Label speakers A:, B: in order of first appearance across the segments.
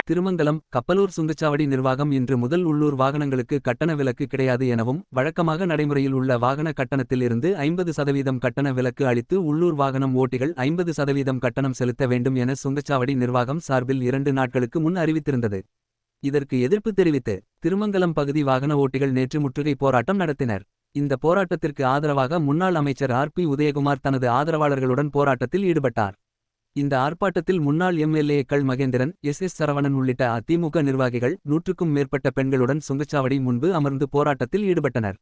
A: திருமங்கலம் கப்பலூர் சுங்கச்சாவடி நிர்வாகம் இன்று முதல் உள்ளூர் வாகனங்களுக்கு கட்டண விலக்கு கிடையாது எனவும் வழக்கமாக நடைமுறையில் உள்ள வாகன கட்டணத்தில் இருந்து 50% கட்டண விலக்கு அளித்து உள்ளூர் வாகனம் ஓட்டிகள் 50% கட்டணம் செலுத்த வேண்டும் என சுங்கச்சாவடி நிர்வாகம் சார்பில் 2 நாட்களுக்கு முன் அறிவித்திருந்தது. இதற்கு எதிர்ப்பு தெரிவித்து திருமங்கலம் பகுதி வாகன ஓட்டிகள் நேற்று முற்றுகை போராட்டம் நடத்தினர். இந்த போராட்டத்திற்கு ஆதரவாக முன்னாள் அமைச்சர் ஆர்.பி. உதயகுமார் தனது ஆதரவாளர்களுடன் போராட்டத்தில் ஈடுபட்டார். இந்த ஆர்ப்பாட்டத்தில் முன்னாள் எம்எல்ஏக்கள் மகேந்திரன், எஸ். சரவணன் உள்ளிட்ட அதிமுக நிர்வாகிகள் 100க்கும் மேற்பட்ட பெண்களுடன் சுங்கச்சாவடி முன்பு அமர்ந்து போராட்டத்தில் ஈடுபட்டனர்.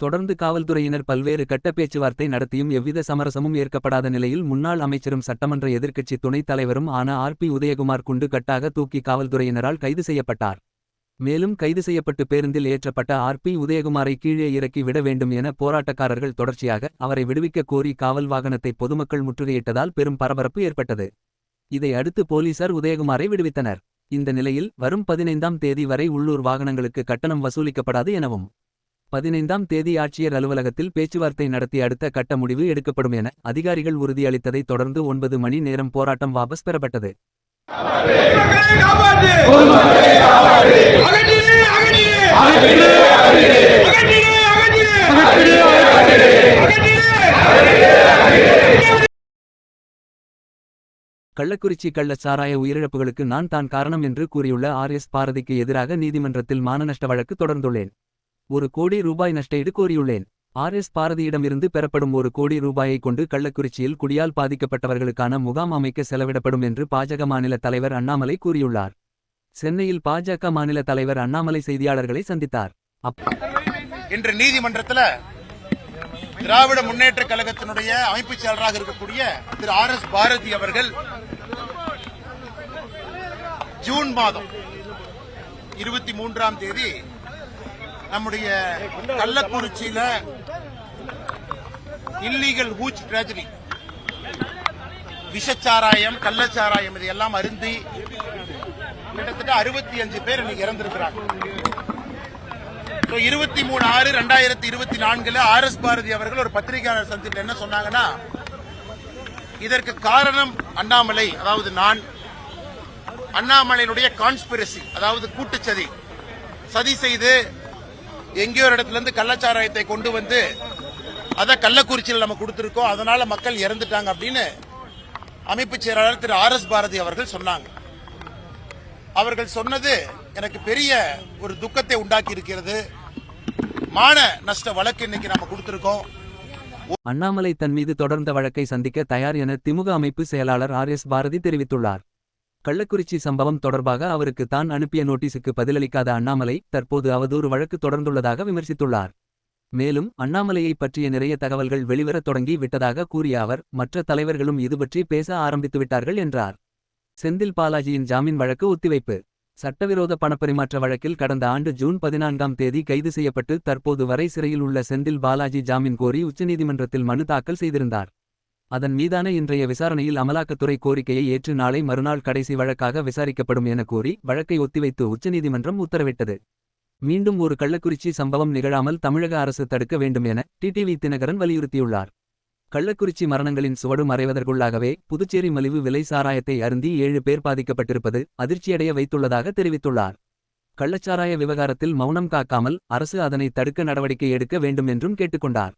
A: தொடர்ந்து காவல்துறையினர் பல்வேறு கட்ட பேச்சுவார்த்தை நடத்தியும் எவ்வித சமரசமும் ஏற்கப்படாத நிலையில் முன்னாள் அமைச்சரும் சட்டமன்ற எதிர்க்கட்சி துணைத் தலைவரும் ஆன ஆர்.பி. உதயகுமார் குண்டு கட்டாக தூக்கி காவல்துறையினரால் கைது செய்யப்பட்டார். மேலும் கைது செய்யப்பட்டு பேருந்தில் ஏற்றப்பட்ட ஆர்.பி. உதயகுமாரை கீழே இறக்கி விட வேண்டும் என போராட்டக்காரர்கள் தொடர்ச்சியாக அவரை விடுவிக்க கோரி காவல் வாகனத்தை பொதுமக்கள் முற்றுகையிட்டதால் பெரும் பரபரப்பு ஏற்பட்டது. இதை அடுத்து போலீசார் உதயகுமாரை விடுவித்தனர். இந்த நிலையில் வரும் 15ஆம் தேதி வரை உள்ளூர் வாகனங்களுக்கு கட்டணம் வசூலிக்கப்படாது எனவும் 15ஆம் தேதி ஆட்சியர் அலுவலகத்தில் பேச்சுவார்த்தை நடத்தி அடுத்த கட்ட முடிவு எடுக்கப்படும் என அதிகாரிகள் உறுதியளித்ததை தொடர்ந்து 9 மணி நேரம் போராட்டம் வாபஸ் பெறப்பட்டது. கள்ளக்குறிச்சி கள்ளச் சாராய உயிரிழப்புகளுக்கு நான் தான் காரணம் என்று கூறியுள்ள ஆர்.எஸ். பாரதிக்கு எதிராக நீதிமன்றத்தில் மானநஷ்ட வழக்கு தொடர்ந்துள்ளேன். 1 கோடி ரூபாய் நஷ்டஈடு கோரியுள்ளேன். ஆர்.எஸ். பாரதியிடமிருந்து பெறப்படும் 1 கோடி ரூபாயை கொண்டு கள்ளக்குறிச்சியில் குடியால் பாதிக்கப்பட்டவர்களுக்கான முகாம் அமைக்க செலவிடப்படும் என்று பாஜக மாநில தலைவர் அண்ணாமலை கூறியுள்ளார். சென்னையில் பாஜக மாநில தலைவர் அண்ணாமலை செய்தியாளர்களை சந்தித்தார்.
B: இன்று நீதிமன்றத்தில் திராவிட முன்னேற்ற கழகத்தினுடைய அமைப்புச் செயலராக இருக்கக்கூடிய திரு ஆர்.எஸ். பாரதி அவர்கள் ஜூன் மாதம் 23ஆம் தேதி நம்முடைய கள்ளக்குறிச்சியில இல்லீகல் ஹூச் ட்ராஜடி விஷச்சாராயம் கள்ளச்சாராயம் இதையெல்லாம் அருந்தி கிட்டத்தட்ட 65 பேர் இன்னைக்கு இறந்திருக்கிறாங்க. 23/6/2024 ஆர்.எஸ். பாரதி அவர்கள் ஒரு பத்திரிகையாளர் சந்திப்பில் என்ன சொன்னாங்கன்னா, இதற்கு காரணம் அண்ணாமலை, அதாவது நான், அண்ணாமலையினுடைய கான்ஸ்பிரசி, அதாவது கூட்டுச்சதி, சதி செய்து எங்கேயோ ஒரு இடத்துல இருந்து கள்ளச்சாராயத்தை கொண்டு வந்து அதை கள்ளக்குறிச்சியில் நம்ம கொடுத்திருக்கோம், அதனால மக்கள் இறந்துட்டாங்க அப்படின்னு அமைப்பு செயலாளர் திரு ஆர்.எஸ். பாரதி அவர்கள் சொன்னாங்க. அவர்கள் சொன்னது எனக்கு பெரிய ஒரு துக்கத்தை உண்டாக்கி இருக்கிறது. மான நஷ்ட வழக்கு இன்னைக்கு நாம கொடுத்திருக்கோம்.
A: அண்ணாமலை தன் மீது தொடர்ந்த வழக்கை சந்திக்க தயார் என திமுக அமைப்பு செயலாளர் ஆர்.எஸ். பாரதி தெரிவித்துள்ளார். கள்ளக்குறிச்சி சம்பவம் தொடர்பாக அவருக்கு தான் அனுப்பிய நோட்டீஸுக்கு பதிலளிக்காத அண்ணாமலை தற்போது அவதூறு வழக்கு தொடர்ந்துள்ளதாக விமர்சித்துள்ளார். மேலும் அண்ணாமலையை பற்றிய நிறைய தகவல்கள் வெளிவரத் தொடங்கி விட்டதாக கூறிய அவர், மற்ற தலைவர்களும் இதுபற்றி பேச ஆரம்பித்துவிட்டார்கள் என்றார். செந்தில் பாலாஜியின் ஜாமீன் வழக்கு ஒத்திவைப்பு. சட்டவிரோத பணப்பரிமாற்ற வழக்கில் கடந்த ஆண்டு ஜூன் 14ஆம் தேதி கைது செய்யப்பட்டு தற்போது வரை சிறையில் உள்ள செந்தில் பாலாஜி ஜாமீன் கோரி உச்சநீதிமன்றத்தில் மனு தாக்கல் செய்திருந்தார். அதன் மீதான இன்றைய விசாரணையில் அமலாக்கத்துறை கோரிக்கையை ஏற்று நாளை மறுநாள் கடைசி வழக்காக விசாரிக்கப்படும் என கூறி வழக்கை ஒத்திவைத்து உச்சநீதிமன்றம் உத்தரவிட்டது. மீண்டும் ஒரு கள்ளக்குறிச்சி சம்பவம் நிகழாமல் தமிழக அரசு தடுக்க வேண்டும் என டிடிவி தினகரன் வலியுறுத்தியுள்ளார். கள்ளக்குறிச்சி மரணங்களின் சுவடு மறைவதற்குள்ளாகவே புதுச்சேரி மலிவு விலை சாராயத்தை அருந்தி 7 பேர் பாதிக்கப்பட்டிருப்பது அதிர்ச்சியடைய வைத்துள்ளதாக தெரிவித்துள்ளார். கள்ளச்சாராய விவகாரத்தில் மௌனம் காக்காமல் அரசு அதனை தடுக்க நடவடிக்கை எடுக்க வேண்டும் என்றும் கேட்டுக்கொண்டார்.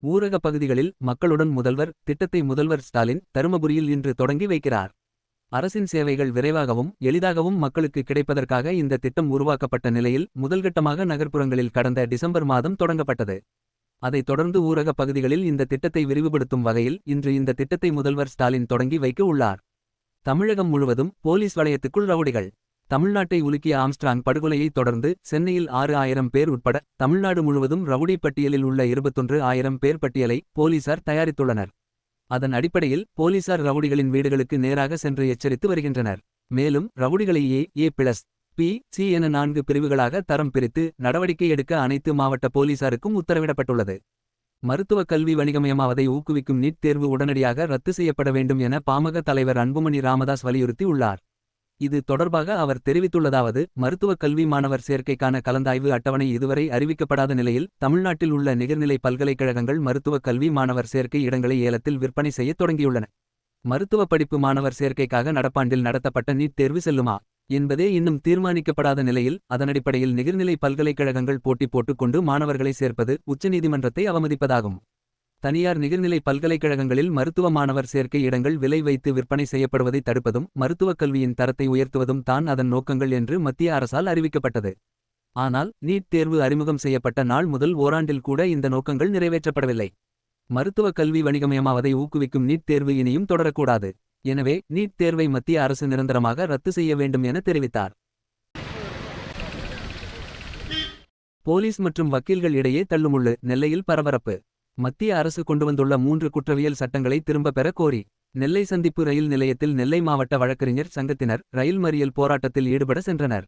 A: ஊரக பகுதிகளில் மக்களுடன் முதல்வர் திட்டத்தை முதல்வர் ஸ்டாலின் தருமபுரியில் இன்று தொடங்கி வைக்கிறார். அரசின் சேவைகள் விரைவாகவும் எளிதாகவும் மக்களுக்கு கிடைப்பதற்காக இந்த திட்டம் உருவாக்கப்பட்ட நிலையில் முதல்கட்டமாக நகர்ப்புறங்களில் கடந்த டிசம்பர் மாதம் தொடங்கப்பட்டது. அதைத் தொடர்ந்து ஊரக பகுதிகளில் இந்த திட்டத்தை விரிவுபடுத்தும் வகையில் இன்று இந்த திட்டத்தை முதல்வர் ஸ்டாலின் தொடங்கி வைக்க உள்ளார். தமிழகம் முழுவதும் போலீஸ் வளையத்துக்குள் ரவுடிகள். தமிழ்நாட்டை உலுக்கிய ஆம்ஸ்ட்ராங் படுகொலையைத் தொடர்ந்து சென்னையில் 6,000 பேர் உட்பட தமிழ்நாடு முழுவதும் ரவுடி பட்டியலில் உள்ள 21,000 பேர் பட்டியலை போலீசார் தயாரித்துள்ளனர். அதன் அடிப்படையில் போலீசார் ரவுடிகளின் வீடுகளுக்கு நேராக சென்று எச்சரித்து வருகின்றனர். மேலும் ரவுடிகளை A+, B+, C என 4 பிரிவுகளாக தரம் பிரித்து நடவடிக்கை எடுக்க அனைத்து மாவட்ட போலீசாருக்கும் உத்தரவிடப்பட்டுள்ளது. மருத்துவக் கல்வி வணிகமயமாவதை ஊக்குவிக்கும் நீட் தேர்வு உடனடியாக ரத்து செய்யப்பட வேண்டும் என பாமக தலைவர் அன்புமணி ராமதாஸ் வலியுறுத்தி உள்ளார். இது தொடர்பாக அவர் தெரிவித்துள்ளதாவது: மருத்துவக் கல்வி மாணவர் சேர்க்கைக்கான கலந்தாய்வு அட்டவணை இதுவரை அறிவிக்கப்படாத நிலையில் தமிழ்நாட்டில் உள்ள நிகர்நிலை பல்கலைக்கழகங்கள் மருத்துவக் கல்வி மாணவர் சேர்க்கை இடங்களை ஏலத்தில் விற்பனை செய்ய தொடங்கியுள்ளன. மருத்துவ படிப்பு மாணவர் சேர்க்கைக்காக நடப்பாண்டில் நடத்தப்பட்ட நீட் தேர்வு செல்லுமா என்பதே இன்னும் தீர்மானிக்கப்படாத நிலையில் அதனடிப்படையில் நிகர்நிலை பல்கலைக்கழகங்கள் போட்டி போட்டுக்கொண்டு மாணவர்களை சேர்ப்பது உச்சநீதிமன்றத்தை அவமதிப்பதாகும். தனியார் நிகர்நிலை பல்கலைக்கழகங்களில் மருத்துவ மாணவர் சேர்க்கை இடங்கள் விலை வைத்து விற்பனை செய்யப்படுவதை தடுப்பதும் மருத்துவக் கல்வியின் தரத்தை உயர்த்துவதும் தான் அதன் நோக்கங்கள் என்று மத்திய அரசால் அறிவிக்கப்பட்டது. ஆனால் நீட் தேர்வு அறிமுகம் செய்யப்பட்ட நாள் முதல் ஓராண்டில் கூட இந்த நோக்கங்கள் நிறைவேற்றப்படவில்லை. மருத்துவக் கல்வி வணிகமயமாவதை ஊக்குவிக்கும் நீட் தேர்வு இனியும் தொடரக்கூடாது. எனவே நீட் தேர்வை மத்திய அரசு நிரந்தரமாக ரத்து செய்ய வேண்டும் என தெரிவித்தார். போலீஸ் மற்றும் வக்கீல்கள் இடையே தள்ளுமுள்ளு. நெல்லையில் பரபரப்பு. மத்திய அரசு கொண்டு வந்துள்ள 3 குற்றவியல் சட்டங்களை திரும்ப பெற கோரி நெல்லை சந்திப்பு ரயில் நிலையத்தில் நெல்லை மாவட்ட வழக்கறிஞர் சங்கத்தினர் ரயில் மறியல் போராட்டத்தில் ஈடுபட சென்றனர்.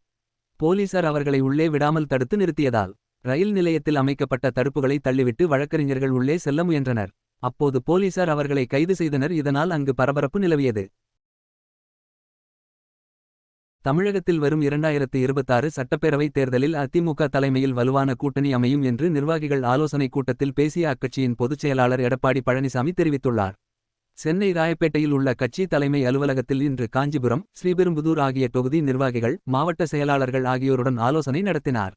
A: போலீசார் அவர்களை உள்ளே விடாமல் தடுத்து நிறுத்தியதால் ரயில் நிலையத்தில் அமைக்கப்பட்ட தடுப்புகளை தள்ளிவிட்டு வழக்கறிஞர்கள் உள்ளே செல்ல முயன்றனர். அப்போது போலீசார் அவர்களை கைது செய்தனர். இதனால் அங்கு பரபரப்பு நிலவியது. தமிழகத்தில் வரும் 2026 சட்டப்பேரவைத் தேர்தலில் அதிமுக தலைமையில் வலுவான கூட்டணி அமையும் என்று நிர்வாகிகள் ஆலோசனைக் கூட்டத்தில் பேசிய அக்கட்சியின் பொதுச் செயலாளர் எடப்பாடி பழனிசாமி தெரிவித்துள்ளார். சென்னை ராயப்பேட்டையில் உள்ள கட்சி தலைமை அலுவலகத்தில் இன்று காஞ்சிபுரம், ஸ்ரீபெரும்புதூர் ஆகிய தொகுதி நிர்வாகிகள், மாவட்ட செயலாளர்கள் ஆகியோருடன் ஆலோசனை நடத்தினார்.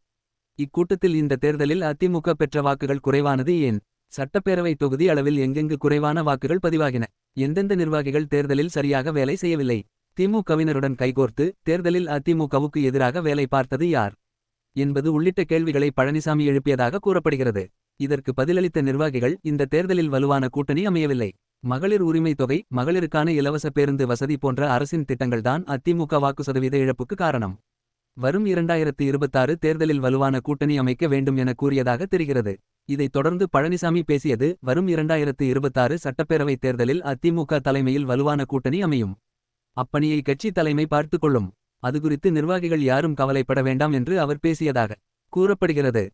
A: இக்கூட்டத்தில் இந்த தேர்தலில் அதிமுக பெற்ற வாக்குகள் குறைவானது ஏன், சட்டப்பேரவை தொகுதி அளவில் எங்கெங்கு குறைவான வாக்குகள் பதிவாகின, எந்தெந்த நிர்வாகிகள் தேர்தலில் சரியாக வேலை செய்யவில்லை, திமுகவினருடன் கைகோர்த்து தேர்தலில் அதிமுகவுக்கு எதிராக வேலை பார்த்தது யார் என்பது உள்ளிட்ட கேள்விகளை பழனிசாமி எழுப்பியதாக கூறப்படுகிறது. இதற்கு பதிலளித்த நிர்வாகிகள், இந்த தேர்தலில் வலுவான கூட்டணி அமையவில்லை. மகளிர் உரிமை தொகை, மகளிருக்கான இலவச பேருந்து வசதி போன்ற அரசின் திட்டங்கள்தான் அதிமுக வாக்கு சதவீத இழப்புக்கு காரணம். வரும் 2026 தேர்தலில் வலுவான கூட்டணி அமைக்க வேண்டும் என கூறியதாக தெரிகிறது. இதைத் தொடர்ந்து பழனிசாமி பேசியது: வரும் 2026 சட்டப்பேரவைத் தேர்தலில் அதிமுக தலைமையில் வலுவான கூட்டணி அமையும். அப்பணியை கட்சி தலைமை பார்த்துக் கொள்ளும். அதுகுறித்து நிர்வாகிகள் யாரும் கவலைப்பட வேண்டாம் என்று அவர் பேசியதாக கூறப்படுகிறது.